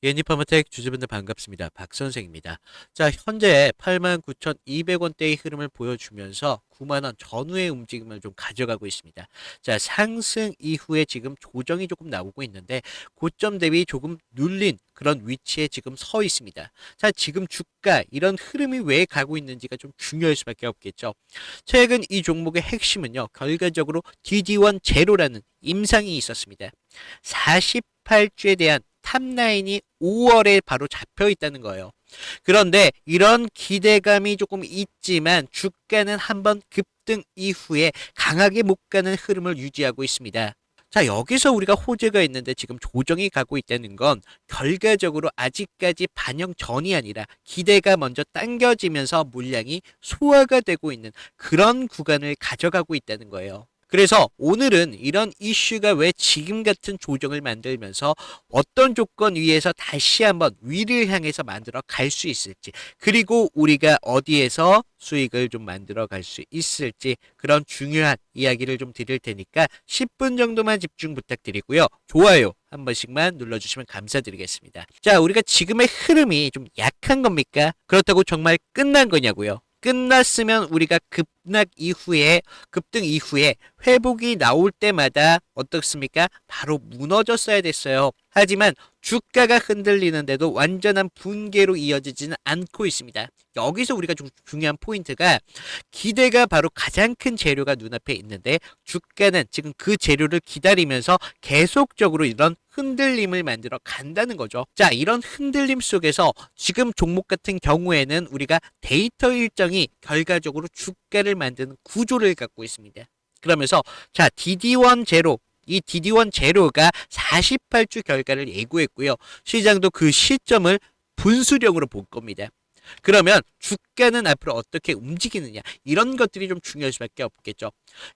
예니퍼마텍 주주분들 반갑습니다. 박선생입니다. 자, 현재 89,200원대의 흐름을 보여주면서 9만원 전후의 움직임을 좀 가져가고 있습니다. 자, 상승 이후에 지금 조정이 조금 나오고 있는데 고점 대비 조금 눌린 그런 위치에 지금 서 있습니다. 자, 지금 주가 이런 흐름이 왜 가고 있는지가 좀 중요할 수밖에 없겠죠. 최근 이 종목의 핵심은요, 결과적으로 DD1 제로라는 임상이 있었습니다. 48주에 대한 탑라인이 5월에 바로 잡혀 있다는 거예요. 그런데 이런 기대감이 조금 있지만 주가는 한번 급등 이후에 강하게 못 가는 흐름을 유지하고 있습니다. 자, 여기서 우리가 호재가 있는데 지금 조정이 가고 있다는 건 결과적으로 아직까지 반영 전이 아니라 기대가 먼저 당겨지면서 물량이 소화가 되고 있는 그런 구간을 가져가고 있다는 거예요. 그래서 오늘은 이런 이슈가 왜 지금 같은 조정을 만들면서 어떤 조건 위에서 다시 한번 위를 향해서 만들어 갈 수 있을지, 그리고 우리가 어디에서 수익을 좀 만들어 갈 수 있을지, 그런 중요한 이야기를 좀 드릴 테니까 10분 정도만 집중 부탁드리고요. 좋아요 한 번씩만 눌러주시면 감사드리겠습니다. 자, 우리가 지금의 흐름이 좀 약한 겁니까? 그렇다고 정말 끝난 거냐고요? 끝났으면 우리가 급등 이후에 회복이 나올 때마다 어떻습니까? 바로 무너졌어야 됐어요. 하지만 주가가 흔들리는데도 완전한 붕괴로 이어지지는 않고 있습니다. 여기서 우리가 좀 중요한 포인트가, 기대가 바로 가장 큰 재료가 눈앞에 있는데 주가는 지금 그 재료를 기다리면서 계속적으로 이런 흔들림을 만들어 간다는 거죠. 자, 이런 흔들림 속에서 지금 종목 같은 경우에는 우리가 데이터 일정이 결과적으로 주가를 만드는 구조를 갖고 있습니다. 그러면서 자, DD1 제로, 이 DD1 제로가 48주 결과를 예고했고요. 시장도 그 시점을 분수령으로 볼 겁니다. 그러면 주가는 앞으로 어떻게 움직이느냐, 이런 것들이 좀 중요할 수밖에 없겠죠.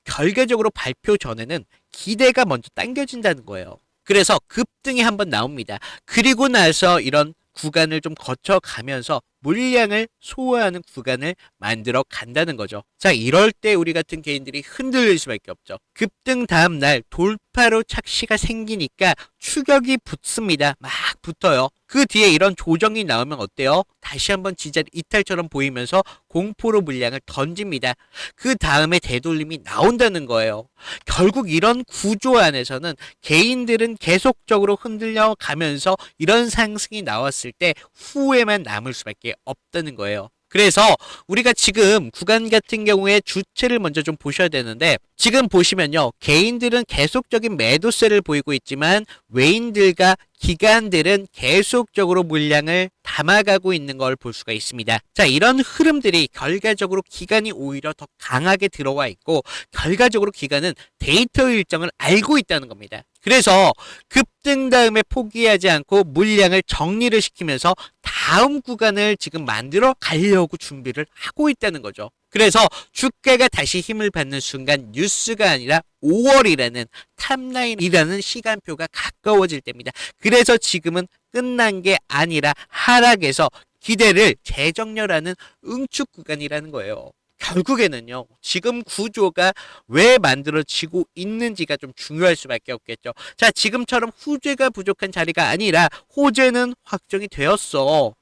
결과적으로 발표 전에는 기대가 먼저 당겨진다는 거예요. 그래서 급등이 한번 나옵니다. 그리고 나서 이런 구간을 좀 거쳐가면서 물량을 소화하는 구간을 만들어 간다는 거죠. 자, 이럴 때 우리 같은 개인들이 흔들릴 수밖에 없죠. 급등 다음 날 돌파로 착시가 생기니까 추격이 붙습니다. 막 붙어요. 그 뒤에 이런 조정이 나오면 어때요? 다시 한번 진짜 이탈처럼 보이면서 공포로 물량을 던집니다. 그 다음에 되돌림이 나온다는 거예요. 결국 이런 구조 안에서는 개인들은 계속적으로 흔들려 가면서 이런 상승이 나왔을 때 후회만 남을 수밖에 없다는 거예요. 그래서 우리가 지금 구간 같은 경우에 주체를 먼저 좀 보셔야 되는데, 지금 보시면요, 개인들은 계속적인 매도세를 보이고 있지만 외인들과 기관들은 계속적으로 물량을 담아가고 있는 걸 볼 수가 있습니다. 자, 이런 흐름들이 결과적으로 기관이 오히려 더 강하게 들어와 있고, 결과적으로 기관은 데이터 일정을 알고 있다는 겁니다. 그래서 급등 다음에 포기하지 않고 물량을 정리를 시키면서 다음 구간을 지금 만들어 가려고 준비를 하고 있다는 거죠. 그래서 주가가 다시 힘을 받는 순간 뉴스가 아니라 5월이라는 탑라인이라는 시간표가 가까워질 때입니다. 그래서 지금은 끝난 게 아니라 하락에서 기대를 재정렬하는 응축 구간이라는 거예요. 결국에는요, 지금 구조가 왜 만들어지고 있는지가 좀 중요할 수밖에 없겠죠. 자, 지금처럼 후재가 부족한 자리가 아니라 호재는 확정이 되었어.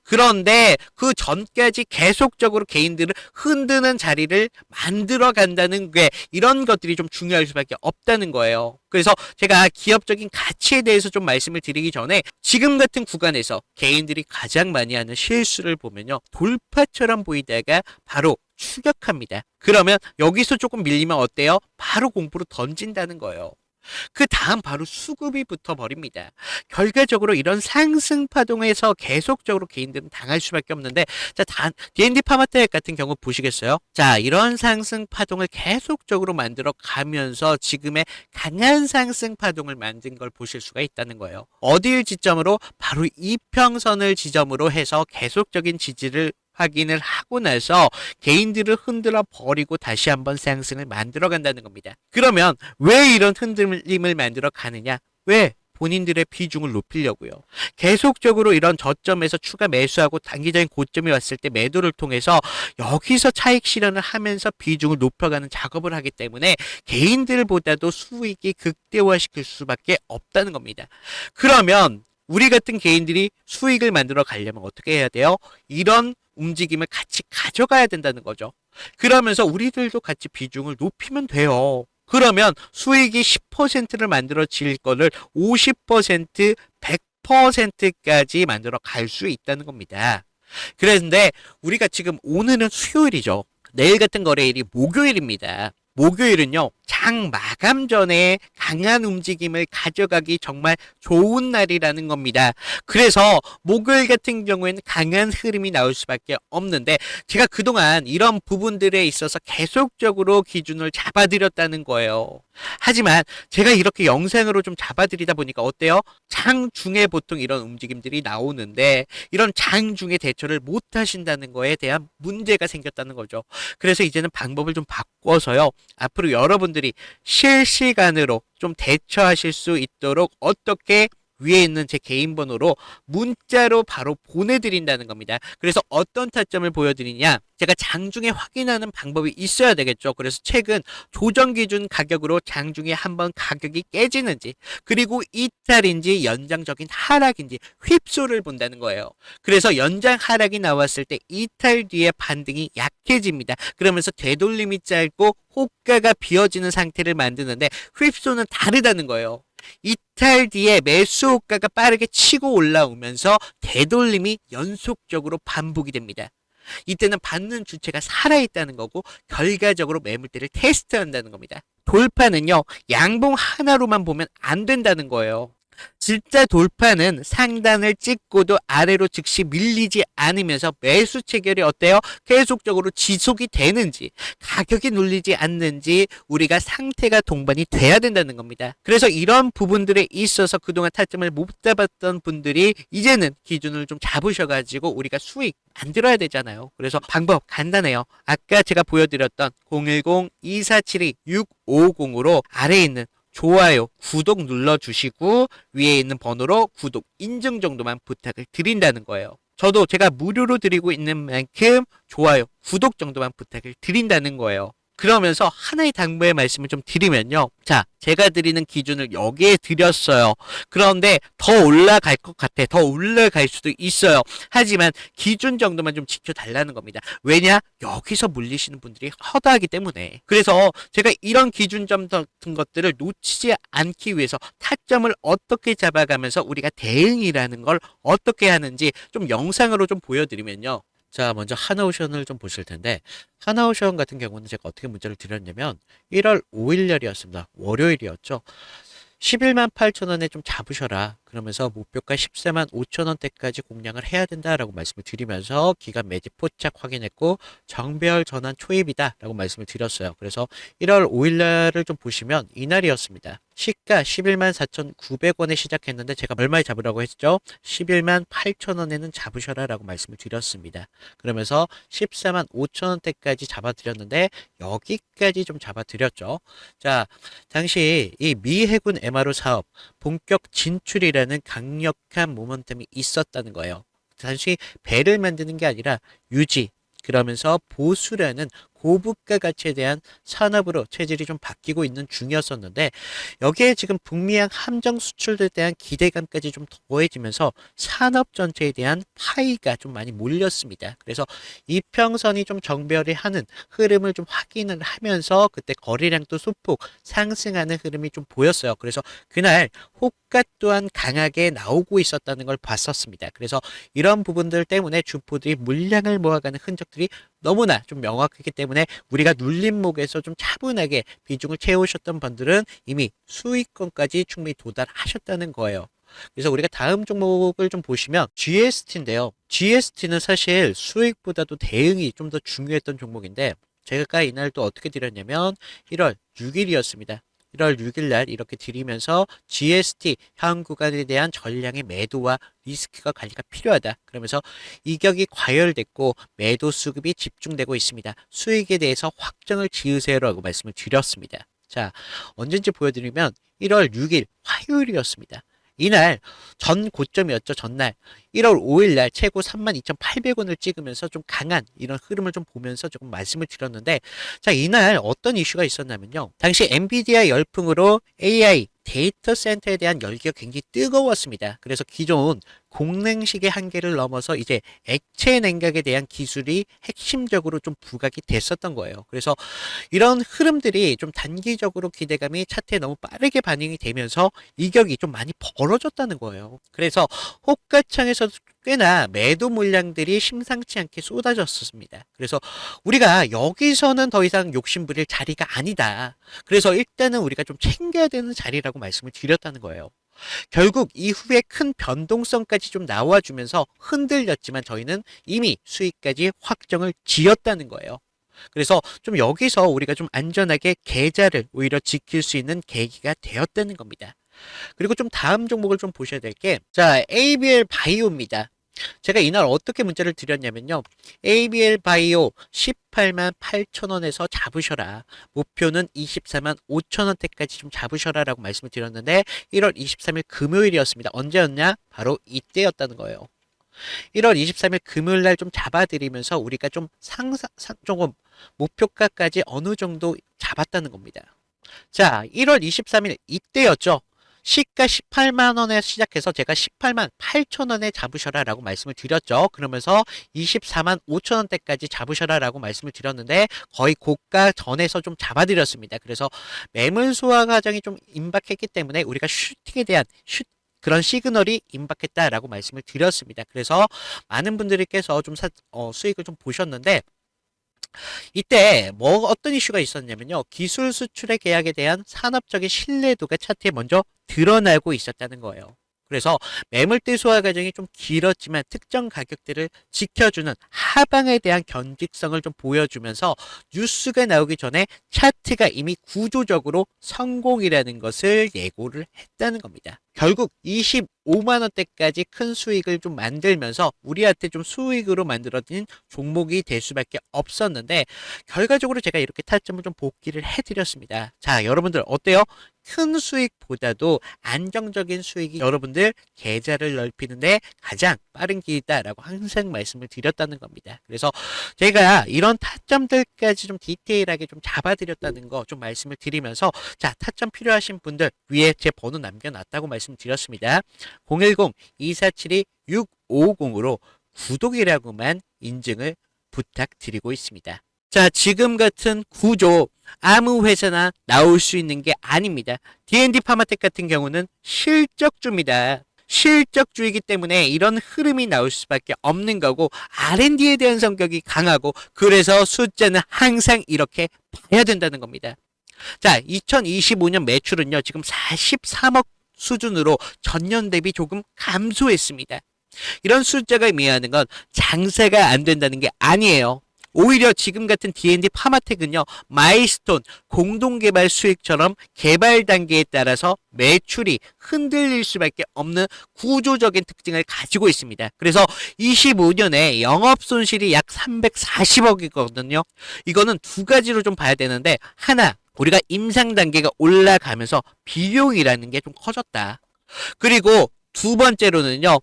그런데 그 전까지 계속적으로 개인들을 흔드는 자리를 만들어 간다는 게, 이런 것들이 좀 중요할 수밖에 없다는 거예요. 그래서 제가 기업적인 가치에 대해서 좀 말씀을 드리기 전에, 지금 같은 구간에서 개인들이 가장 많이 하는 실수를 보면요, 돌파처럼 보이다가 바로 추격합니다. 그러면 여기서 조금 밀리면 어때요? 바로 공포로 던진다는 거예요. 그 다음 바로 수급이 붙어버립니다. 결과적으로 이런 상승 파동에서 계속적으로 개인들은 당할 수밖에 없는데, 자, D&D 파마텍 같은 경우 보시겠어요? 자, 이런 상승 파동을 계속적으로 만들어 가면서 지금의 강한 상승 파동을 만든 걸 보실 수가 있다는 거예요. 어디를 지점으로? 바로 이평선을 지점으로 해서 계속적인 지지를 확인을 하고 나서 개인들을 흔들어 버리고 다시 한번 상승을 만들어 간다는 겁니다. 그러면 왜 이런 흔들림을 만들어 가느냐? 왜? 본인들의 비중을 높이려고요. 계속적으로 이런 저점에서 추가 매수하고 단기적인 고점이 왔을 때 매도를 통해서 여기서 차익 실현을 하면서 비중을 높여가는 작업을 하기 때문에 개인들보다도 수익이 극대화시킬 수밖에 없다는 겁니다. 그러면 우리 같은 개인들이 수익을 만들어 가려면 어떻게 해야 돼요? 이런 움직임을 같이 가져가야 된다는 거죠. 그러면서 우리들도 같이 비중을 높이면 돼요. 그러면 수익이 10%를 만들어질 거를 50%, 100%까지 만들어 갈 수 있다는 겁니다. 그런데 우리가 지금 오늘은 수요일이죠. 내일 같은 거래일이 목요일입니다. 목요일은요, 장 마감 전에 강한 움직임을 가져가기 정말 좋은 날이라는 겁니다. 그래서 목요일 같은 경우에는 강한 흐름이 나올 수밖에 없는데, 제가 그동안 이런 부분들에 있어서 계속적으로 기준을 잡아드렸다는 거예요. 하지만 제가 이렇게 영상으로 좀 잡아드리다 보니까 어때요? 장 중에 보통 이런 움직임들이 나오는데, 이런 장 중에 대처를 못 하신다는 거에 대한 문제가 생겼다는 거죠. 그래서 이제는 방법을 좀 바꿔서요, 앞으로 여러분들이 실시간으로 좀 대처하실 수 있도록 어떻게 위에 있는 제 개인 번호로 문자로 바로 보내드린다는 겁니다. 그래서 어떤 타점을 보여드리냐? 제가 장중에 확인하는 방법이 있어야 되겠죠. 그래서 최근 조정 기준 가격으로 장중에 한번 가격이 깨지는지, 그리고 이탈인지 연장적인 하락인지 휩소를 본다는 거예요. 그래서 연장 하락이 나왔을 때 이탈 뒤에 반등이 약해집니다. 그러면서 되돌림이 짧고 호가가 비어지는 상태를 만드는데, 휩소는 다르다는 거예요. 이탈 뒤에 매수 호가가 빠르게 치고 올라오면서 되돌림이 연속적으로 반복이 됩니다. 이때는 받는 주체가 살아있다는 거고, 결과적으로 매물대를 테스트한다는 겁니다. 돌파는요, 양봉 하나로만 보면 안 된다는 거예요. 진짜 돌파는 상단을 찍고도 아래로 즉시 밀리지 않으면서 매수 체결이 어때요? 계속적으로 지속이 되는지, 가격이 눌리지 않는지 우리가 상태가 동반이 돼야 된다는 겁니다. 그래서 이런 부분들에 있어서 그동안 타점을 못 잡았던 분들이 이제는 기준을 좀 잡으셔가지고 우리가 수익 만들어야 되잖아요. 그래서 방법 간단해요. 아까 제가 보여드렸던 010-2472-650으로 아래에 있는 좋아요, 구독 눌러주시고 위에 있는 번호로 구독 인증 정도만 부탁을 드린다는 거예요. 저도 제가 무료로 드리고 있는 만큼 좋아요, 구독 정도만 부탁을 드린다는 거예요. 그러면서 하나의 당부의 말씀을 좀 드리면요. 자, 제가 드리는 기준을 여기에 드렸어요. 그런데 더 올라갈 것 같아. 더 올라갈 수도 있어요. 하지만 기준 정도만 좀 지켜달라는 겁니다. 왜냐? 여기서 물리시는 분들이 허다하기 때문에. 그래서 제가 이런 기준점 같은 것들을 놓치지 않기 위해서 타점을 어떻게 잡아가면서 우리가 대응이라는 걸 어떻게 하는지 좀 영상으로 좀 보여드리면요. 자, 먼저 하나오션을 좀 보실 텐데, 하나오션 같은 경우는 제가 어떻게 문자를 드렸냐면 1월 5일 날이었습니다. 월요일이었죠. 11만 8천 원에 좀 잡으셔라. 그러면서 목표가 14만 5천 원대까지 공략을 해야 된다라고 말씀을 드리면서 기간 매집 포착 확인했고 정배열 전환 초입이다라고 말씀을 드렸어요. 그래서 1월 5일 날을 좀 보시면 이날이었습니다. 시가 11만 4,900원에 시작했는데 제가 얼마에 잡으라고 했죠? 11만 8천 원에는 잡으셔라 라고 말씀을 드렸습니다. 그러면서 14만 5천 원대까지 잡아드렸는데 여기까지 좀 잡아드렸죠. 자, 당시 이 미해군 MRO 사업 본격 진출이라는 강력한 모멘텀이 있었다는 거예요. 단순히 배를 만드는 게 아니라 유지, 그러면서 보수라는 고부가 가치에 대한 산업으로 체질이 좀 바뀌고 있는 중이었었는데, 여기에 지금 북미양 함정 수출들에 대한 기대감까지 좀 더해지면서 산업 전체에 대한 파이가 좀 많이 몰렸습니다. 그래서 이평선이 좀 정배열이 하는 흐름을 좀 확인을 하면서 그때 거래량도 소폭 상승하는 흐름이 좀 보였어요. 그래서 그날 호가 또한 강하게 나오고 있었다는 걸 봤었습니다. 그래서 이런 부분들 때문에 주포들이 물량을 모아가는 흔적들이 너무나 좀 명확하기 때문에 우리가 눌림목에서 좀 차분하게 비중을 채우셨던 분들은 이미 수익권까지 충분히 도달하셨다는 거예요. 그래서 우리가 다음 종목을 좀 보시면 GST인데요. GST는 사실 수익보다도 대응이 좀 더 중요했던 종목인데, 제가 이날 또 어떻게 드렸냐면 1월 6일이었습니다. 1월 6일 날 이렇게 드리면서 GST 향후 구간에 대한 전량의 매도와 리스크가 관리가 필요하다. 그러면서 이격이 과열됐고 매도 수급이 집중되고 있습니다. 수익에 대해서 확정을 지으세요라고 말씀을 드렸습니다. 자, 언젠지 보여드리면 1월 6일 화요일이었습니다. 이날 전 고점이었죠. 전날 1월 5일 날 최고 32,800원을 찍으면서 좀 강한 이런 흐름을 좀 보면서 조금 말씀을 드렸는데, 자, 이날 어떤 이슈가 있었냐면요. 당시 엔비디아 열풍으로 AI 데이터 센터에 대한 열기가 굉장히 뜨거웠습니다. 그래서 기존 공냉식의 한계를 넘어서 이제 액체 냉각에 대한 기술이 핵심적으로 좀 부각이 됐었던 거예요. 그래서 이런 흐름들이 좀 단기적으로 기대감이 차트에 너무 빠르게 반영이 되면서 이격이 좀 많이 벌어졌다는 거예요. 그래서 호가창에서도 꽤나 매도 물량들이 심상치 않게 쏟아졌습니다. 그래서 우리가 여기서는 더 이상 욕심부릴 자리가 아니다. 그래서 일단은 우리가 좀 챙겨야 되는 자리라고 말씀을 드렸다는 거예요. 결국 이후에 큰 변동성까지 좀 나와주면서 흔들렸지만 저희는 이미 수익까지 확정을 지었다는 거예요. 그래서 좀 여기서 우리가 좀 안전하게 계좌를 오히려 지킬 수 있는 계기가 되었다는 겁니다. 그리고 좀 다음 종목을 좀 보셔야 될 게, 자, ABL 바이오입니다. 제가 이날 어떻게 문자를 드렸냐면요. ABL 바이오 18만 8천 원에서 잡으셔라. 목표는 24만 5천 원대까지 좀 잡으셔라 라고 말씀을 드렸는데 1월 23일 금요일이었습니다. 언제였냐? 바로 이때였다는 거예요. 1월 23일 금요일 날 좀 잡아드리면서 우리가 좀 조금 목표가까지 어느 정도 잡았다는 겁니다. 자, 1월 23일 이때였죠. 시가 18만 원에 시작해서 제가 18만 8천 원에 잡으셔라 라고 말씀을 드렸죠. 그러면서 24만 5천 원대까지 잡으셔라 라고 말씀을 드렸는데 거의 고가 전에서 좀 잡아드렸습니다. 그래서 매물 소화 과정이 좀 임박했기 때문에 우리가 슈팅에 대한 그런 시그널이 임박했다라고 말씀을 드렸습니다. 그래서 많은 분들께서 좀 수익을 좀 보셨는데 이때 어떤 이슈가 있었냐면요. 기술 수출의 계약에 대한 산업적인 신뢰도가 차트에 먼저 드러나고 있었다는 거예요. 그래서 매물대 소화 과정이 좀 길었지만 특정 가격대를 지켜주는 하방에 대한 견직성을 좀 보여주면서 뉴스가 나오기 전에 차트가 이미 구조적으로 성공이라는 것을 예고를 했다는 겁니다. 결국 25만 원대까지 큰 수익을 좀 만들면서 우리한테 좀 수익으로 만들어진 종목이 될 수밖에 없었는데 결과적으로 제가 이렇게 타점을 좀 복귀를 해드렸습니다. 자, 여러분들 어때요? 큰 수익보다도 안정적인 수익이 여러분들 계좌를 넓히는데 가장 빠른 길이다라고 항상 말씀을 드렸다는 겁니다. 그래서 제가 이런 타점들까지 좀 디테일하게 좀 잡아드렸다는 거 좀 말씀을 드리면서 자, 타점 필요하신 분들 위에 제 번호 남겨놨다고 말씀드렸습니다. 010-2472-6550으로 구독이라고만 인증을 부탁드리고 있습니다. 자, 지금 같은 구조 아무 회사나 나올 수 있는 게 아닙니다. D&D 파마텍 같은 경우는 실적주입니다. 실적주이기 때문에 이런 흐름이 나올 수밖에 없는 거고 R&D에 대한 성격이 강하고 그래서 숫자는 항상 이렇게 봐야 된다는 겁니다. 자, 2025년 매출은요. 지금 43억 수준으로 전년 대비 조금 감소했습니다. 이런 숫자가 의미하는 건 장사가 안 된다는 게 아니에요. 오히려 지금 같은 D&D 파마텍은요. 마일스톤 공동개발 수익처럼 개발 단계에 따라서 매출이 흔들릴 수밖에 없는 구조적인 특징을 가지고 있습니다. 그래서 25년에 영업손실이 약 340억이거든요. 이거는 두 가지로 좀 봐야 되는데 하나, 우리가 임상 단계가 올라가면서 비용이라는 게 좀 커졌다. 그리고 두 번째로는요.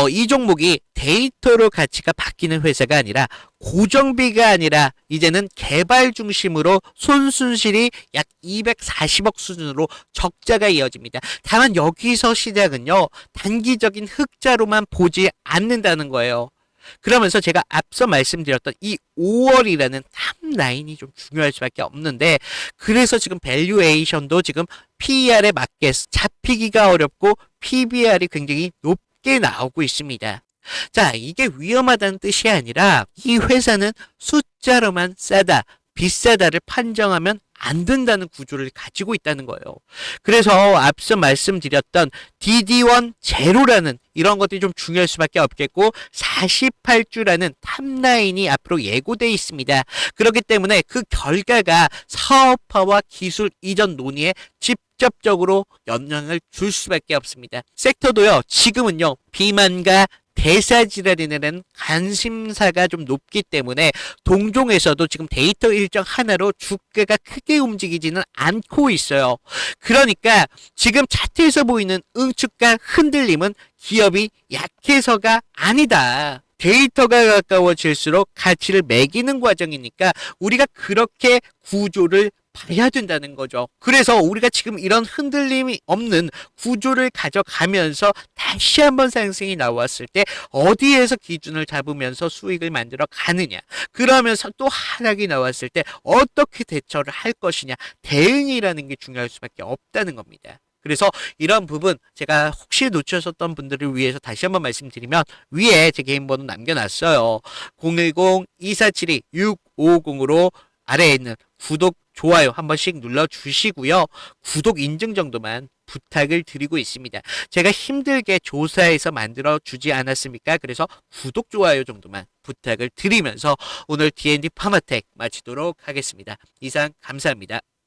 이 종목이 데이터로 가치가 바뀌는 회사가 아니라 고정비가 아니라 이제는 개발 중심으로 손순실이 약 240억 수준으로 적자가 이어집니다. 다만 여기서 시작은요. 단기적인 흑자로만 보지 않는다는 거예요. 그러면서 제가 앞서 말씀드렸던 이 5월이라는 탑라인이 좀 중요할 수밖에 없는데 그래서 지금 밸류에이션도 지금 PER에 맞게 잡히기가 어렵고 PBR이 굉장히 높게 나오고 있습니다. 자, 이게 위험하다는 뜻이 아니라 이 회사는 숫자로만 싸다, 비싸다를 판정하면 안 된다는 구조를 가지고 있다는 거예요. 그래서 앞서 말씀드렸던 DD1 제로라는 이런 것들이 좀 중요할 수밖에 없겠고 48주라는 탑라인이 앞으로 예고되어 있습니다. 그렇기 때문에 그 결과가 사업화와 기술 이전 논의에 직접적으로 영향을 줄 수밖에 없습니다. 섹터도요. 지금은요. 비만과 대사질환이라는 관심사가 좀 높기 때문에 동종에서도 지금 데이터 일정 하나로 주가가 크게 움직이지는 않고 있어요. 그러니까 지금 차트에서 보이는 응축과 흔들림은 기업이 약해서가 아니다. 데이터가 가까워질수록 가치를 매기는 과정이니까 우리가 그렇게 구조를 봐야 된다는 거죠. 그래서 우리가 지금 이런 흔들림이 없는 구조를 가져가면서 다시 한번 상승이 나왔을 때 어디에서 기준을 잡으면서 수익을 만들어 가느냐. 그러면서 또 하락이 나왔을 때 어떻게 대처를 할 것이냐. 대응이라는 게 중요할 수밖에 없다는 겁니다. 그래서 이런 부분 제가 혹시 놓쳤었던 분들을 위해서 다시 한번 말씀드리면 위에 제 개인 번호 남겨놨어요. 010-2472-6550으로 아래에 있는 구독, 좋아요 한 번씩 눌러주시고요. 구독 인증 정도만 부탁을 드리고 있습니다. 제가 힘들게 조사해서 만들어 주지 않았습니까? 그래서 구독, 좋아요 정도만 부탁을 드리면서 오늘 D&D 파마텍 마치도록 하겠습니다. 이상 감사합니다.